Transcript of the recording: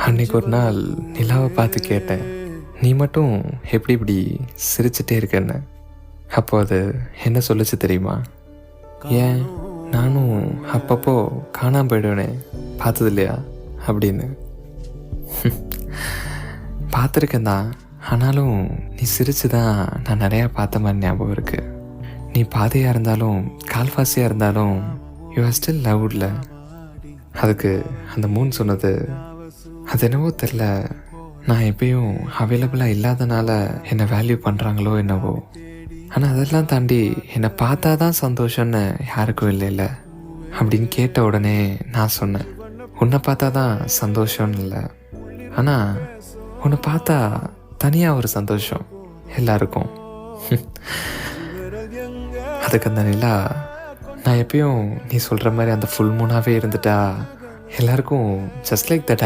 அன்னைக்கு ஒரு நாள் நிலாவை பார்த்து கேட்டேன், நீ மட்டும் எப்படி இப்படி சிரிச்சிட்டே இருக்கன்னு. அப்போ அது என்ன சொல்லுச்சு தெரியுமா? ஏன் நானும் அப்பப்போ காணாமல் போயிடுவேனே, பார்த்தது இல்லையா அப்படின்னு. பார்த்துருக்கேன் தான், ஆனாலும் நீ சிரிச்சு தான் நான் நிறையா பார்த்த மாதிரி ஞாபகம் இருக்கு. நீ பாதையாக இருந்தாலும் கால்வாசியாக இருந்தாலும் யூ ஆர் ஸ்டில் லவ்ட்ல. அதுக்கு அந்த மூன் சொன்னது, அது என்னவோ தெரில, நான் எப்பயும் அவைலபிளாக இல்லாதனால என்னை வேல்யூ பண்ணுறாங்களோ என்னவோ. ஆனால் அதெல்லாம் தாண்டி என்னை பார்த்தா தான் சந்தோஷம்னு யாருக்கும் இல்லைல்ல அப்படின்னு கேட்ட உடனே நான் சொன்னேன், உன்னை பார்த்தா தான் சந்தோஷம்னு இல்லை, ஆனால் உன்னை பார்த்தா தனியாக ஒரு சந்தோஷம் எல்லாருக்கும். அதுக்கு அந்த நிலா, நான் எப்பயும் நீ சொல்கிற மாதிரி அந்த ஃபுல் மூனாகவே இருந்துட்டா எல்லாருக்கும் ஜஸ்ட் லைக் தட்